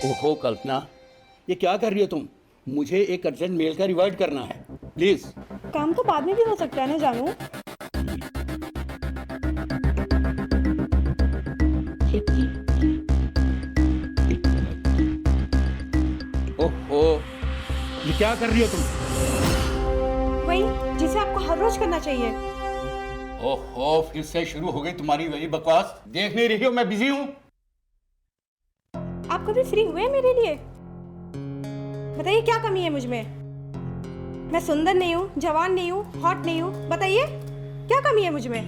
ओहो कल्पना, ये क्या कर रही हो तुम? मुझे एक अर्जेंट मेल का रिवर्ट करना है, प्लीज। काम तो बाद में भी हो सकता है ना जानू। ओहो, ये क्या कर रही हो तुम? वही जिसे आपको हर रोज करना चाहिए। ओहो, फिर से शुरू हो गई तुम्हारी वही बकवास। देख नहीं रही हो मैं बिजी हूँ? आप कभी फ्री हुए मेरे लिए? बताइए क्या कमी है मुझ में? मैं सुंदर नहीं हूँ, जवान नहीं हूँ, हॉट नहीं हूँ, बताइए क्या कमी है मुझ में?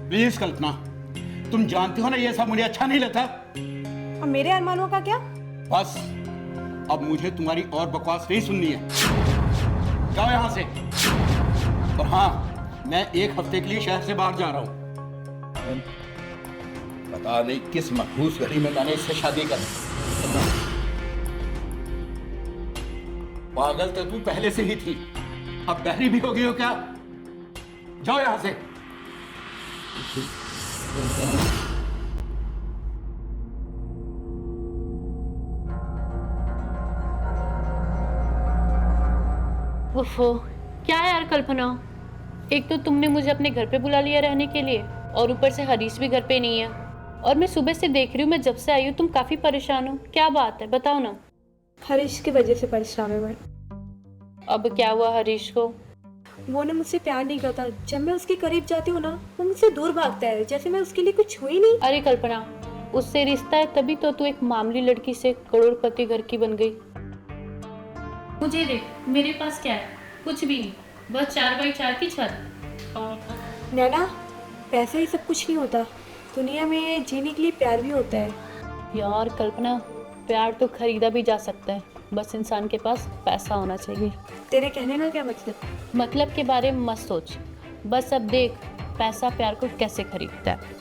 प्लीज कल्पना, तुम जानती हो ना ये सब मुझे अच्छा नहीं लगता। और मेरे अरमानों का क्या? बस अब मुझे तुम्हारी और बकवास नहीं सुननी है। जाओ यहाँ से। और हाँ, मैं एक हफ्ते के लिए शहर से बाहर जा रहा हूँ। पता नहीं किस मखबूस घड़ी में मैंने इससे शादी कर ली। पागल तो तू पहले से ही थी, अब बहरी भी हो गई हो क्या? जाओ यहाँ से। ओफो, क्या है यार कल्पना, एक तो तुमने मुझे अपने घर पे बुला लिया रहने के लिए और ऊपर से हरीश भी घर पे नहीं है। और मैं सुबह से देख रही हूँ, मैं जब से आई हूँ तुम काफी परेशान हो, क्या बात है बताओ ना। हरीश की वजह से परेशान है मैं। अब क्या हुआ हरीश को? वो ना मुझसे प्यार नहीं करता। जब मैं उसके करीब जाती हूँ ना, वो मुझसे दूर भागता है, जैसे मैं उसके लिए कुछ हुई नहीं। अरे कल्पना, उससे रिश्ता है तभी तो तू एक मामूली लड़की से करोड़पति घर की बन गई। मुझे देख, मेरे पास क्या है? कुछ भी नहीं, बस 4x4 की छत। नैना, पैसा ही सब कुछ नहीं होता। दुनिया में जीने के लिए प्यार भी होता है। यार कल्पना, प्यार तो खरीदा भी जा सकता है, बस इंसान के पास पैसा होना चाहिए। तेरे कहने का क्या मतलब? मतलब के बारे में मत सोच, बस अब देख पैसा प्यार को कैसे खरीदता है।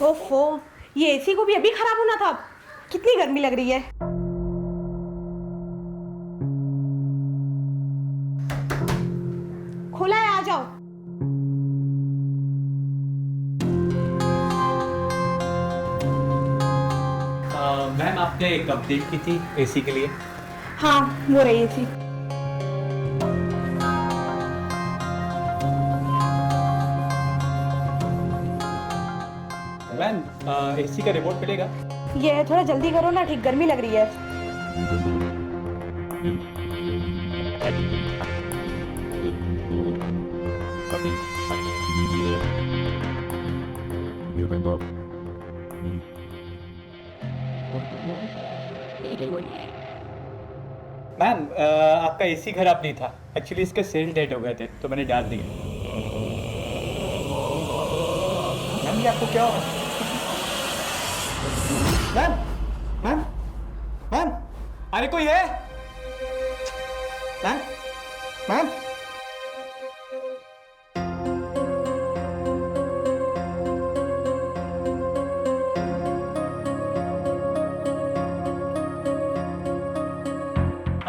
ओफो, ये एसी को भी अभी खराब होना था। कितनी गर्मी लग रही है। खुला है, आ जाओ। मैम, आपने एक अपडेट की थी एसी के लिए। हाँ, वो रही एसी। मैम, एसी का रिपोर्ट मिलेगा? ये थोड़ा जल्दी करो ना, ठीक गर्मी लग रही है। मैम, आपका एसी खराब नहीं था, एक्चुअली इसके सेल डेट हो गए थे तो मैंने डाल दिया। मैम, ये आपको क्या हुआ? मैम, मैम, मैम, अरे कोई है? मैम, मैम,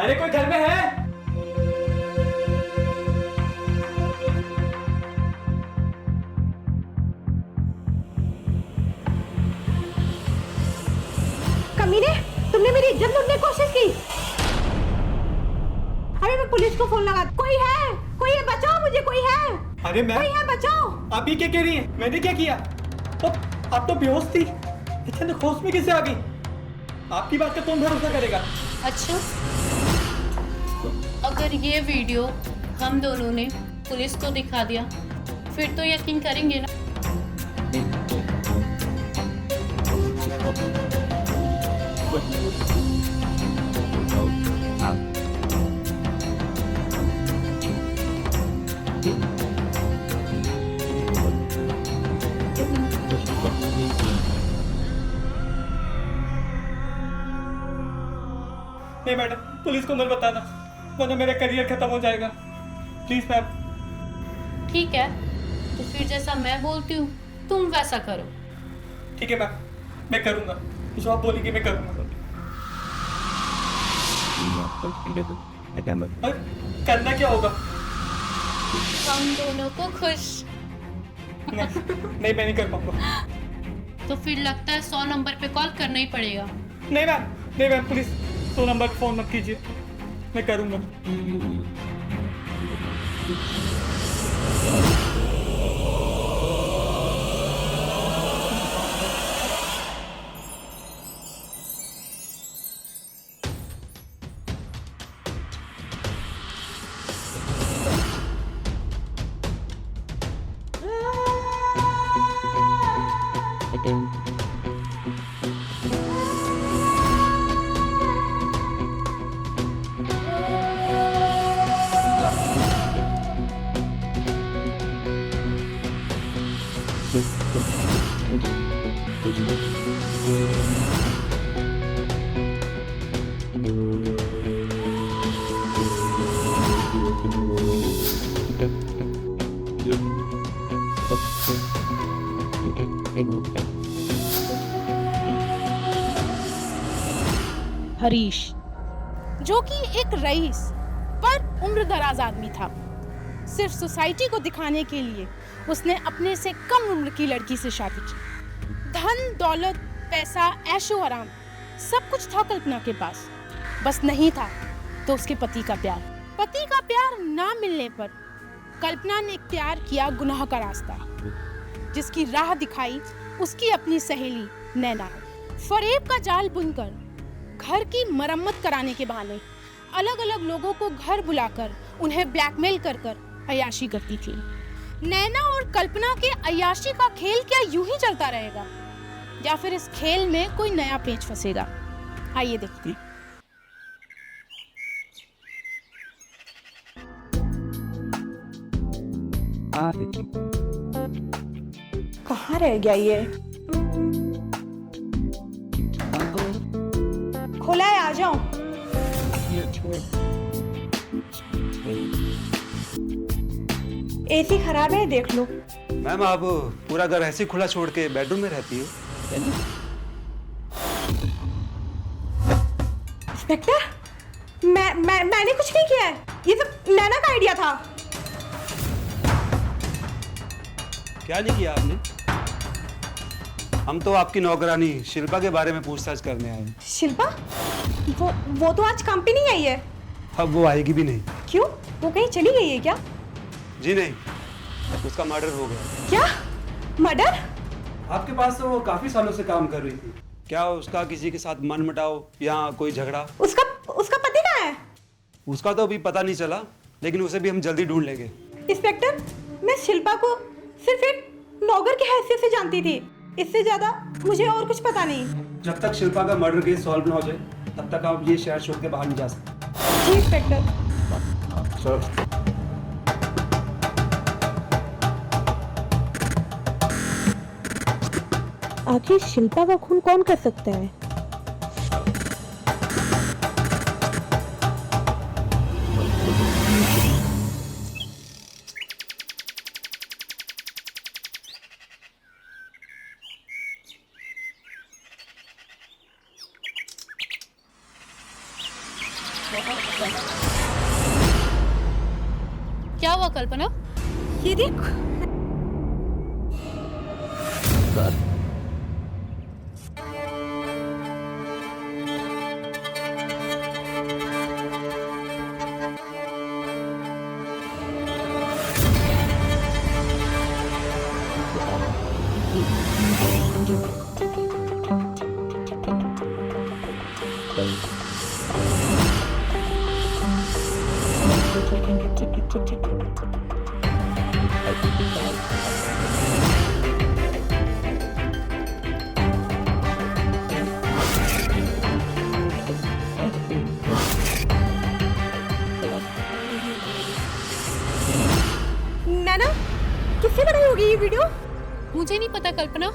अरे कोई घर में है? कमीने, तुमने मेरी इज्जत लूटने की कोशिश की। अरे मैं पुलिस को फोन लगा। कोई है? कोई है? बचाओ मुझे, कोई है? अरे मैम, कोई है? बचाओ। आप ये क्या कह रही हैं? मैंने क्या किया? तो आप तो बेहोश थी, अचानक होश में कैसे आ गई? आपकी बात का कौन भरोसा करेगा? अच्छा, अगर ये वीडियो हम दोनों ने पुलिस को दिखा दिया फिर तो यकीन करेंगे ना। नहीं मैडम, पुलिस को मत बताना, वरना मेरा करियर खत्म हो जाएगा। Please ma'am. ठीक है, तो फिर जैसा मैं बोलती हूँ तुम वैसा करो। ठीक है मैम, मैं करूँगा जो आप बोलेंगे, मैं करूँगा। और करना क्या होगा? हम दोनों को खुश। नहीं मैं नहीं कर पाऊंगा। तो फिर लगता है 100 नंबर पे कॉल करना ही पड़ेगा। नहीं मैम प्लीज 100 नंबर पर फोन मत कीजिए, मैं करूंगा। हरीश, जो कि एक रईस पर उम्रदराज आदमी था, सिर्फ सोसाइटी को दिखाने के लिए उसने अपने से कम उम्र की लड़की से शादी की। धन दौलत पैसा ऐशो आराम सब कुछ था कल्पना के पास, बस नहीं था तो उसके पति का प्यार। पति का प्यार ना मिलने पर कल्पना ने इख्तियार किया गुनाह का रास्ता, जिसकी राह दिखाई उसकी अपनी सहेली नैना। फरेब का जाल बुनकर घर की मरम्मत कराने के बहाने अलग अलग लोगों को घर बुलाकर उन्हें ब्लैकमेल कर अय्याशी करती थी। नैना और कल्पना के अय्याशी का खेल क्या यूं ही चलता रहेगा, या फिर इस खेल में कोई नया पेंच फंसेगा? आइए देखते हैं। कहाँ रह गया ये? खोला है, आ जाओ। एसी खराब है, देख लो। मैम आप पूरा घर ऐसे खुला छोड़ के बेडरूम में रहती हो? इंस्पेक्टर, मैंने कुछ नहीं किया है, ये तो नैना का आइडिया था। क्या नहीं किया आपने? हम तो आपकी नौकरानी शिल्पा के बारे में पूछताछ करने आए हैं। शिल्पा? वो तो आज काम पे नहीं आई है। अब वो आएगी भी नहीं। क्यों? वो कहीं चली गई है क्या? जी नहीं, उसका मर्डर हो गया। क्या? मर्डर? आपके पास तो वो काफी सालों से काम कर रही थी। क्या उसका किसी के साथ मनमुटाव या कोई झगड़ा? उसका पति कहाँ है? उसका तो अभी पता नहीं चला, लेकिन उसे भी हम जल्दी ढूंढ लेंगे। इंस्पेक्टर, मैं शिल्पा को सिर्फ एक नौकर की हैसियत से जानती थी, इससे ज्यादा मुझे और कुछ पता नहीं। जब तक शिल्पा का मर्डर केस सॉल्व ना हो जाए, तब तक आप ये शहर छोड़ के बाहर नहीं जा सकते। जी इंस्पेक्टर। सर, आखिर शिल्पा का खून कौन कर सकता है? क्या हुआ कल्पना? ये देख। नैना, किससे बनाई होगी ये वीडियो? मुझे नहीं पता कल्पना,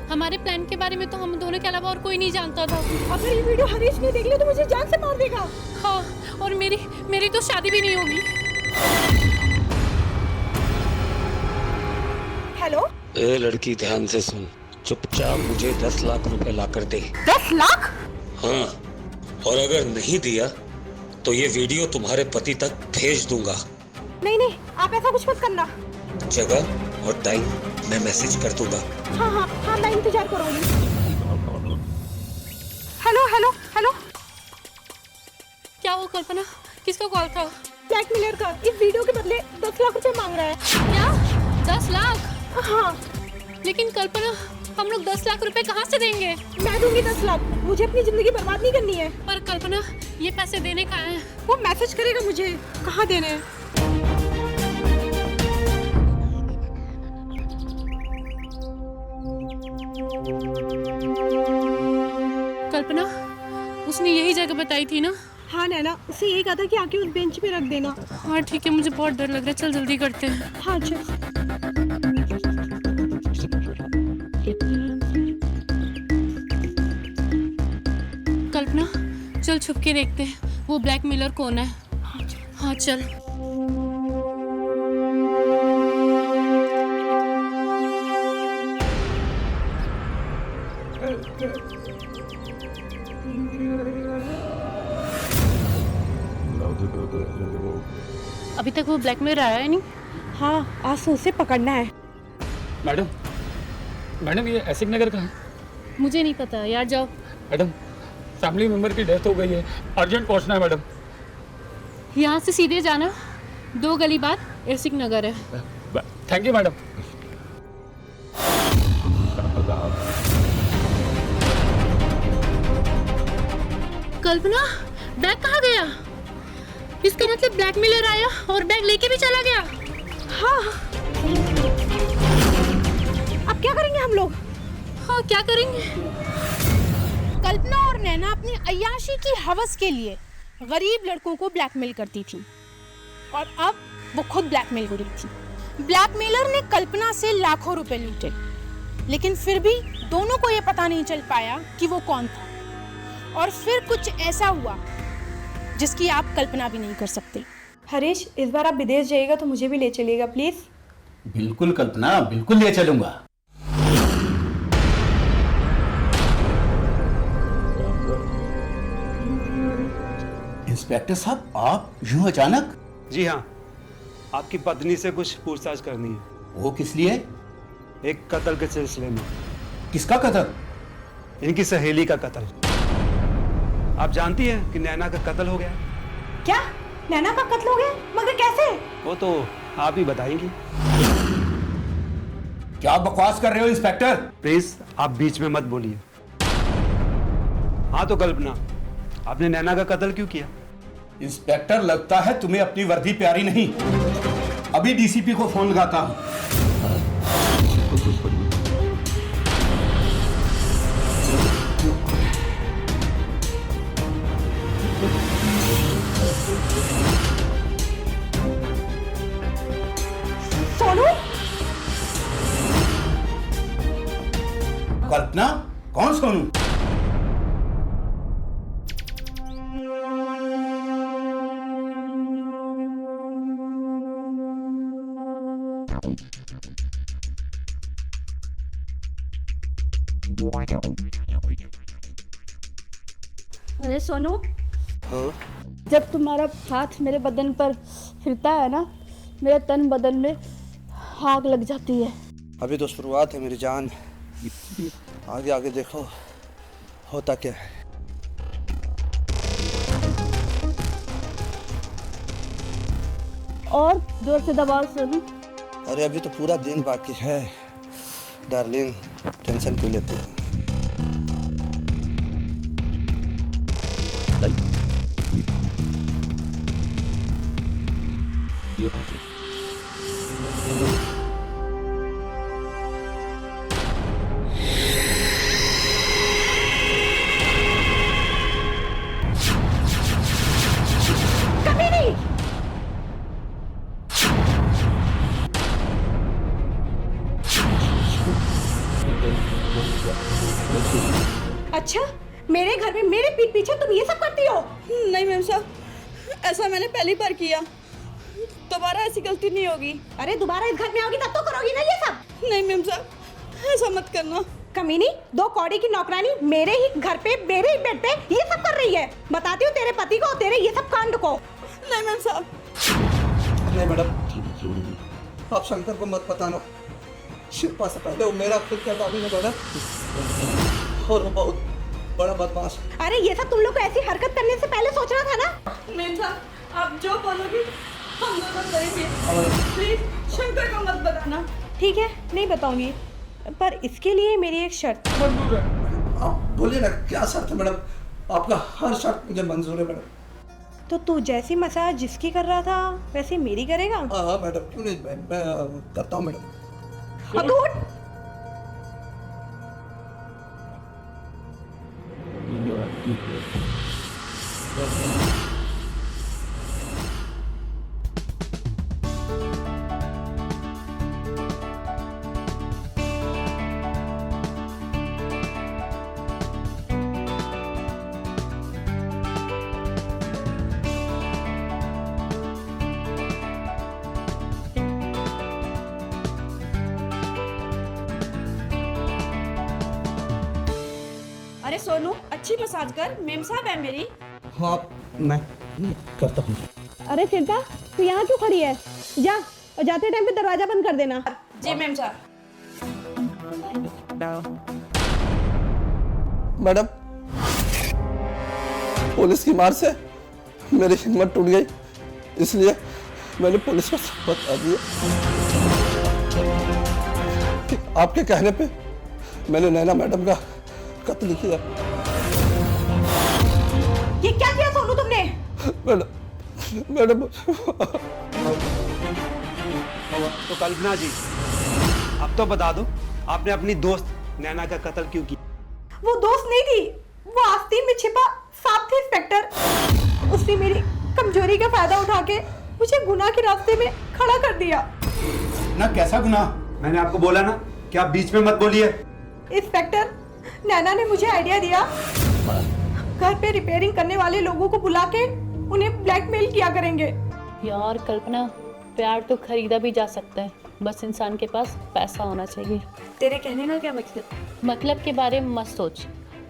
हमारे प्लान के बारे में तो हम दोनों के अलावा और कोई नहीं जानता था। अगर ये वीडियो हरीश ने देख लिया तो मुझे जान से मार देगा। हाँ, और मेरी तो शादी भी नहीं होगी। हेलो? ए लड़की, ध्यान से सुन, चुपचाप मुझे 10 लाख रुपए ला कर दे। 10 लाख? हाँ, और अगर नहीं दिया तो ये वीडियो तुम्हारे पति तक भेज दूंगा। नहीं नहीं, आप ऐसा कुछ मत करना। जगह और टाइम मैं मैसेज कर दूंगा। हाँ हाँ हाँ, मैं इंतजार करूंगी। हेलो हेलो हेलो, क्या हुआ कल्पना? किसका कॉल था? ब्लैकमेलर का। इस वीडियो के बदले 10 लाख रुपए मांग रहा है। क्या 10 लाख? हाँ, लेकिन कल्पना, हम लोग 10 लाख रुपए कहाँ से देंगे? मैं दूंगी 10 लाख। मुझे अपनी जिंदगी बर्बाद नहीं करनी है। पर कल्पना, ये पैसे देने का है। वो मैसेज करेगा मुझे कहाँ देने हैं। कल्पना, उसने यही जगह बताई थी ना? हाँ नैना, उससे यही कहा था कि आके उस बेंच पे रख देना। हाँ ठीक है, मुझे बहुत डर लग रहा है, चल जल्दी करते हैं। हाँ चल। कल्पना, चल छुप के देखते हैं वो ब्लैकमेलर कौन है। हाँ चल। अभी तक वो ब्लैकमेलर आया है नहीं। हाँ, आज तो उसे पकड़ना है। मैडम, मैडम ये ऐसिक नगर का है। मुझे नहीं पता यार, जाओ। मैडम, फैमिली मेंबर की डेथ हो गई है, अर्जेंट पहुंचना है मैडम। यहाँ से सीधे जाना, 2 गली बाद एसिक नगर है। Thank you madam. Kalpana, bag कहाँ गया? इसका मतलब ब्लैकमेलर आया और बैग लेके भी चला गया। हाँ, अब क्या करेंगे हम लोग? हाँ क्या करेंगे? कल्पना और नैना अपनी अय्याशी की हवस के लिए गरीब लड़कों को ब्लैकमेल करती थी और अब वो खुद ब्लैकमेल हो रही थी। ब्लैकमेलर ने कल्पना से लाखों रुपए लूटे, लेकिन फिर भी दोनों को ये पता नहीं चल पाया कि वो कौन था। और फिर कुछ ऐसा हुआ जिसकी आप कल्पना भी नहीं कर सकते। हरीश, इस बार आप विदेश जाइएगा तो मुझे भी ले चलिएगा प्लीज। बिल्कुल कल्पना, बिल्कुल ले चलूंगा। इंस्पेक्टर साहब, आप यूं अचानक? जी हाँ, आपकी पत्नी से कुछ पूछताछ करनी है। वो किस लिए? एक कत्ल के सिलसिले में। किसका कत्ल? इनकी सहेली का कत्ल। आप जानती हैं कि नैना का कत्ल हो गया। क्या? नैना का कत्ल हो गया? मगर कैसे? वो तो आप ही बताएंगी। क्या बकवास कर रहे हो इंस्पेक्टर? प्लीज आप बीच में मत बोलिए। हाँ तो कल्पना, आपने नैना का कत्ल क्यों किया? इंस्पेक्टर, लगता है तुम्हें अपनी वर्दी प्यारी नहीं। अभी डीसीपी को फोन लगाता हूं। सोनू? कल्पना? कौन सोनू? अरे सोनू, हाँ? जब तुम्हारा हाथ मेरे बदन पर फिरता है ना, मेरे तन बदन में आग लग जाती है। अभी तो शुरुआत है मेरी जान, आगे आगे देखो होता क्या है। और जोर से दबाओ सोनू। अरे अभी तो पूरा दिन बाकी है डार्लिंग, टेंशन क्यों लेते हो? कभी नहीं। अच्छा, मेरे घर में मेरे पीठ पीछे तुम ये सब करती हो? नहीं मैम साहब, ऐसा मैंने पहली बार किया, दोबारा ऐसी गलती नहीं होगी। अरे दोबारा इस घर में आओगी तब तो करोगी ना ये सब। नहीं मैम साहब, ऐसा मत करना। कमीनी, 2 कौड़ी की नौकरानी मेरे ही घर पे, मेरे ही बेड पे ये सब कर रही है। बताती हूँ तेरे पति को, तेरे ये सब कांड को। नहीं मैम साहब। नहीं मैडम, आप शंकर को मत बताना। शिल्पा से पहले वो मेरा खुद का दादी ने बोला, और वो बहुत बड़ा बदमाश। अरे ये सब तुम लोग को ऐसी हरकत करने से पहले सोचना था ना। मेम साहब आप जो बोलोगे हम दोनों करेंगे, प्लीज शंकर को मत बताना। ठीक है, नहीं बताऊंगी, पर इसके लिए मेरी एक शर्त। मंजूर है, आप बोलिए ना क्या शर्त है मैडम? आपका हर शर्त मुझे मंजूर है मैडम। तो तू जैसी मसाज जिसकी कर रहा था वैसे मेरी करेगा? हाँ मैडम, क्यों नहीं, मैं करता हूँ मैडम। अब तू उठ। अरे सोनू अच्छी मसाज कर, मेम साहब है मेरी। हाँ मैं करता हूँ। अरे फिरता, तू यहाँ क्यों खड़ी है? जा, और जाते टाइम पे दरवाजा बंद कर देना। जी मेम साहब। मैडम, पुलिस की मार से मेरी हिम्मत टूट गई, इसलिए मैंने पुलिस को सब बता दिया। आपके कहने पे मैंने नैना मैडम का कत्ल किया। ये क्या किया सोनू तुमने? मैडम तो कल्पना जी, अब तो बता दो, आपने अपनी दोस्त नैना का कत्ल क्यों किया? वो दोस्त नहीं थी, वो आस्तीन में छिपा सांप था इंस्पेक्टर। उसने मेरी कमजोरी का फायदा उठा के मुझे गुनाह के रास्ते में खड़ा कर दिया। ना कैसा गुनाह? मैंने आपको बोला ना कि आप बीच में मत बोलिए। इंस्पेक्टर, नैना ने मुझे आइडिया दिया, घर पे रिपेयरिंग करने वाले लोगों को बुला के उन्हें ब्लैकमेल किया करेंगे। यार कल्पना, प्यार तो खरीदा भी जा सकता है, बस इंसान के पास पैसा होना चाहिए। तेरे कहने का क्या मतलब? मतलब के बारे में मत सोच,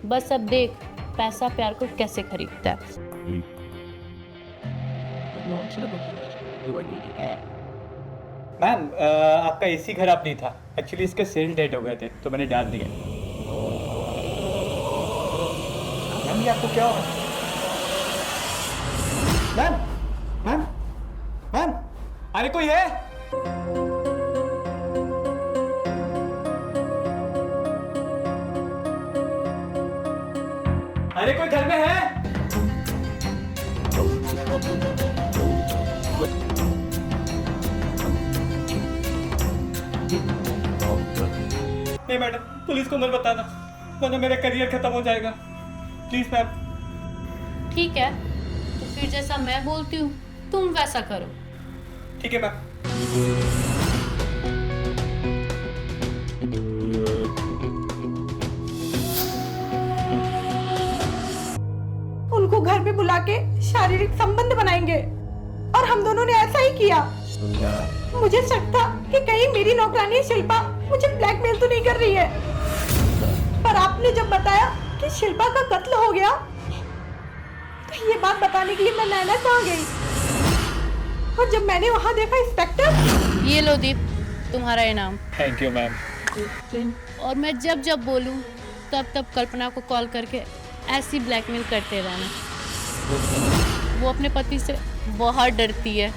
बस अब देख पैसा प्यार को कैसे खरीदता है। मैम आपका एसी खराब नहीं था, एक्चुअली इसके सेल डेट हो गए थे तो मैंने डाल दिया। मैम ये आपको क्या हुआ? मैम मैम मैम, अरे कोई है? अरे कोई घर में है? नहीं मैडम, पुलिस को मत बताना, वरना मेरा करियर खत्म हो जाएगा। Please ma'am. ठीक है, तो फिर जैसा मैं बोलती हूँ तुम वैसा करो। ठीक है मैम। उनको घर पे बुला के शारीरिक संबंध बनाएंगे, और हम दोनों ने ऐसा ही किया। मुझे शक था कि कहीं मेरी नौकरानी शिल्पा मुझे ब्लैकमेल तो नहीं कर रही है, पर आपने जब बताया कि शिल्पा का कत्ल हो गया, तो ये बात बताने के लिए मैं नैना कहाँ गई, और जब मैंने वहाँ देखा इंस्पेक्टर। ये लो दीप, तुम्हारा इनाम। Thank you ma'am. और मैं जब जब बोलूँ तब तब कल्पना को कॉल करके ऐसी ब्लैकमेल करते रहना। वो अपने पति से बहुत डरती है।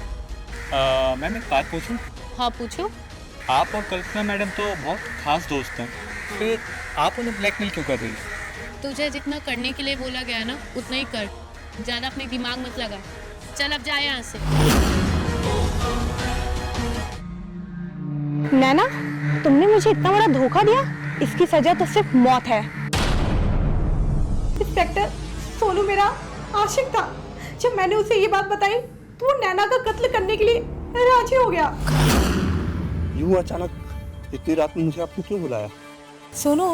मैम एक बात पूछूं? हाँ पूछो। आप और कल्पना मैडम तो बहुत खास दोस्त हैं, फिर आप उन्हें ब्लैकमेल क्यों कर रही हैं? तुझे जितना करने के लिए बोला गया ना उतना ही कर, ज़्यादा अपने दिमाग मत लगा। चल अब जा यहाँ से। नैना, तुमने मुझे इतना बड़ा धोखा दिया, इसकी सजा तो सिर्फ मौत है। इंस्पेक्टर, सोनू मेरा आशिक था। जब मैंने उसे ये बात बताई तो वो नैना का कत्ल करने के लिए राजी हो गया। यूं अचानक इतनी रात में मुझे आपने क्यों बुलाया? सोनू,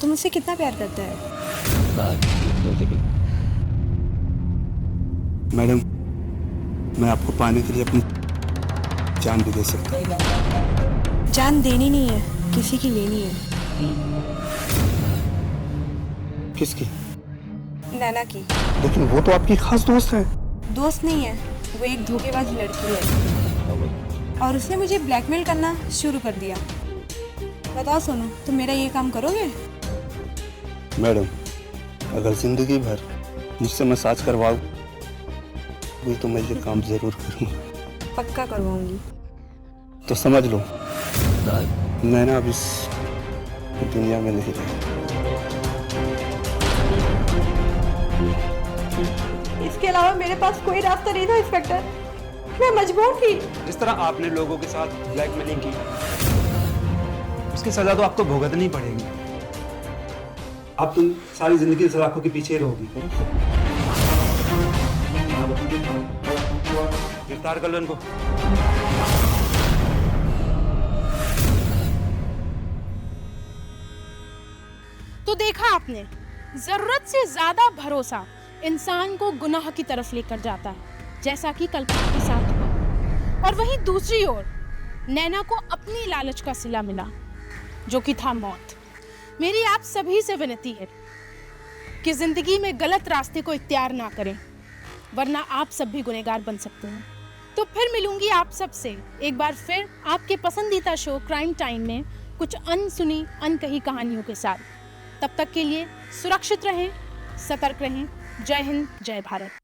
तुम मुझसे कितना प्यार करता है? मैडम, मैं आपको पाने के लिए अपनी जान भी दे सकता हूँ। जान देनी नहीं है, किसी की लेनी है। किसकी? नैना की। लेकिन वो तो आपकी खास दोस्त है। दोस्त नहीं है, वो एक धोखेबाज लड़की है। खबर। और उसने मुझे ब्लैकमेल करना शुरू कर दिया। बताओ सोनू, तुम मेरा ये काम करोगे? मैडम, अगर जिंदगी भर मुझसे मसाज करवाओ तो मैं ये काम जरूर करूँगा। पक्का करवाऊंगी। तो समझ लो मैं ना अब इस दुनिया में नहीं रहा। इसके अलावा मेरे पास कोई रास्ता नहीं था इंस्पेक्टर, मैं मजबूर थी। जिस तरह आपने लोगों के साथ ब्लैकमेलिंग की, उसकी सजा तो आपको भुगतनी पड़ेगी। अब तुम सारी जिंदगी सलाखों के पीछे रहोगी। गिरफ्तार कर लो इनको। तो देखा आपने, जरूरत से ज्यादा भरोसा इंसान को गुनाह की तरफ लेकर जाता है, जैसा कि कल्पना के साथ हुआ। और वहीं दूसरी ओर नैना को अपनी लालच का सिला मिला, जो कि था मौत। मेरी आप सभी से विनती है कि जिंदगी में गलत रास्ते को इख्तियार ना करें, वरना आप सब भी गुनहगार बन सकते हैं। तो फिर मिलूंगी आप सब से एक बार फिर आपके पसंदीदा शो क्राइम टाइम में कुछ अनसुनी अनकही कहानियों के साथ। तब तक के लिए सुरक्षित रहें, सतर्क रहें। जय हिंद, जय भारत।